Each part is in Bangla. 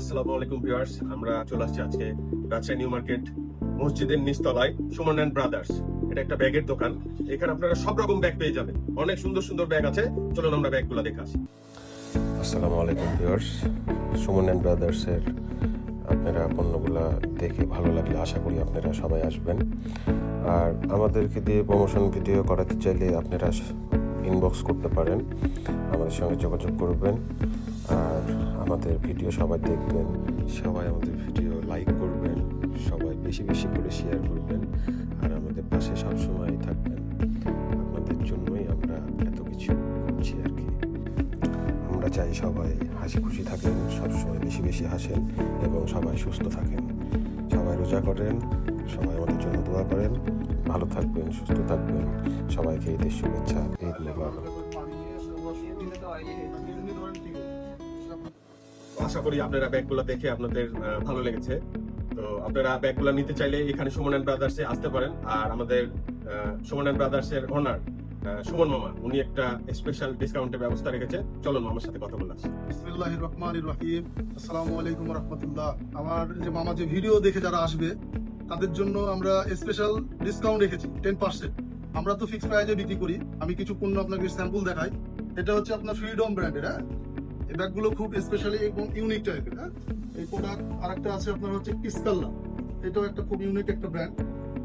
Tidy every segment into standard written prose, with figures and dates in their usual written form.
আসসালামু আলাইকুম ভিউয়ার্স, আমরা চলে আসছি আজকে রাজশাহী নিউ মার্কেট মসজিদের নিচতলায় সুমন অ্যান্ড ব্রাদার্স। এটা একটা ব্যাগের দোকান। এখানে আপনারা সব রকম ব্যাগ পেয়ে যাবেন। অনেক সুন্দর সুন্দর ব্যাগ আছে। চলুন আমরা ব্যাগগুলো দেখে আসি। আসসালামু আলাইকুম ভিউয়ার্স, সুমন অ্যান্ড ব্রাদার্সের আপনারা পণ্যগুলো দেখে ভালো লাগলে আশা করি আপনারা সবাই আসবেন। আর আমাদেরকে দিয়ে প্রমোশন ভিডিও করাতে চাইলে আপনারা ইনবক্স করতে পারেন, আমাদের সঙ্গে যোগাযোগ করবেন। আর আমাদের ভিডিও সবাই দেখবেন, সবাই আমাদের ভিডিও লাইক করবেন, সবাই বেশি বেশি করে শেয়ার করবেন, আর আমাদের পাশে সবসময় থাকবেন। আপনাদের জন্যই আমরা এত কিছু করছি আর কি। আমরা চাই সবাই হাসি খুশি থাকেন, সবসময় বেশি বেশি হাসেন এবং সবাই সুস্থ থাকেন। সবাই রোজা করেন, সবাই আমাদের জন্য দোয়া করেন। ভালো থাকবেন, সুস্থ থাকবেন। সবাইকে ঈদের শুভেচ্ছা। ঈদ মোবারক। আশা করি আপনারা ব্যাগগুলো দেখে আপনাদের ভালো লেগেছে। তো আপনারা ব্যাগগুলো নিতে চাইলে এখানে সুমন অ্যান্ড ব্রাদার্সে আসতে পারেন। আর আমাদের সুমন অ্যান্ড ব্রাদার্সের ওনার সুমন মামা, উনি একটা স্পেশাল ডিসকাউন্টের ব্যবস্থা রেখেছে। চলুন মামার সাথে কথা বলে আসি। বিসমিল্লাহির রহমানির রহিম। আসসালামু আলাইকুম ওয়া রাহমাতুল্লাহ। আমার যে মামা যে ভিডিও দেখে যারা আসবে তাদের জন্য আমরা স্পেশাল ডিসকাউন্ট রেখেছি 10%। আমরা তো ফিক্সড প্রাইসে বিক্রি করি। আমি কিছু পণ্য আপনাকে স্যাম্পল দেখাই। এটা হচ্ছে আপনার ফ্রিডম ব্র্যান্ডের। হ্যাঁ, এই ব্যাগগুলো খুব স্পেশালি এবং ইউনিক টাইপের। হ্যাঁ, এই প্রোডাক্ট আরেকটা আছে আপনার হচ্ছে কিসকাল্লা। এটাও একটা খুব ইউনিক একটা ব্র্যান্ড।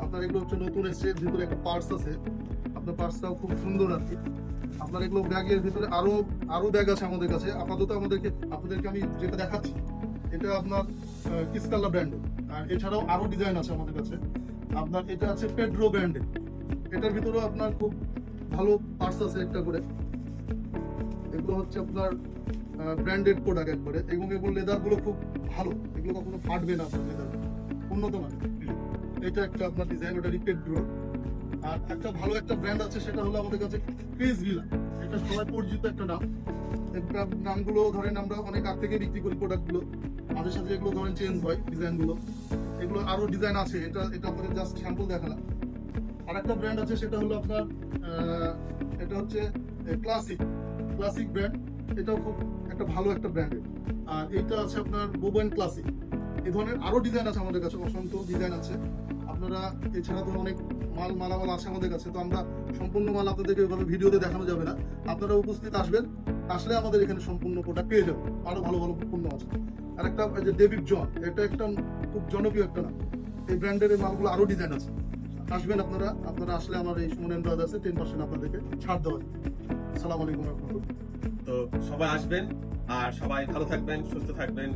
আপনার এগুলো হচ্ছে নতুন এসছে, ভিতরে একটা পার্স আছে। আপনার পার্সটাও খুব সুন্দর আর কি। আপনার এগুলো ব্যাগের ভিতরে আরো ব্যাগ আছে আমাদের কাছে। আপাতত আপনাদেরকে আমি যেটা দেখাচ্ছি এটা আপনার কিসকাল্লা ব্র্যান্ডের। আর এছাড়াও আরো ডিজাইন আছে আমাদের কাছে। আপনার এটা আছে পেড্রো ব্র্যান্ডের। এটার ভিতরেও আপনার খুব ভালো পার্স আছে একটা করে। এগুলো হচ্ছে আপনার ব্র্যান্ডেড প্রোডাক্ট একবারে, এবং এগুলো লেদারগুলো খুব ভালো। এগুলো কখনো ফাটবে না আপনার লেদার, উন্নত মানের। এটা একটা আপনার ডিজাইন, ওটা পেড্রো। আর একটা ভালো একটা ব্র্যান্ড আছে, সেটা হলো আমাদের কাছে ক্রিস ভিলা। এটা সবাই পরিচিত একটা নাম। একটা নামগুলো ধরেন আমরা অনেক আগ থেকে বিক্রি করি প্রোডাক্টগুলো, মাঝে সাথে এগুলো ধরেন চেঞ্জ হয় ডিজাইনগুলো। এগুলো আরো ডিজাইন আছে। এটা আপনাদের জাস্ট স্যাম্পল দেখালাম। আর একটা ব্র্যান্ড আছে, সেটা হলো আপনার এটা হচ্ছে ক্লাসিক ব্র্যান্ড। এটাও খুব একটা ভালো একটা ব্র্যান্ডের। আর এইটা আছে আপনার বোবেন ক্লাসিক। এই ধরনের আরো ডিজাইন আছে আমাদের কাছে, অসংখ্য ডিজাইন আছে। আপনারা এছাড়া তো অনেক মালামাল আছে আমাদের কাছে। তো আমরা সম্পূর্ণ মাল আপনাদেরকে এভাবে ভিডিওতে দেখানো যাবে না। আপনারা উপস্থিত আসবেন, আসলে আমাদের এখানে সম্পূর্ণ প্রোডাক্ট পেয়ে যাবেন। আরো ভালো ভালো পণ্য আছে। আর একটা যে ডেভিড জন, এটা একটা খুব জনপ্রিয় একটা নাম। এই ব্র্যান্ডের মালগুলো আরো ডিজাইন আছে। আসবেন আপনারা আসলে আমার এই সুমন অ্যান্ড ব্রাদার্সে 10% আপনাদেরকে ছাড় দেওয়া যাবে। আসসালামু আলাইকুম ওয়া রাহমাতুল্লাহ। তো সবাই আসবেন, আর সবাই ভালো থাকবেন, সুস্থ থাকবেন।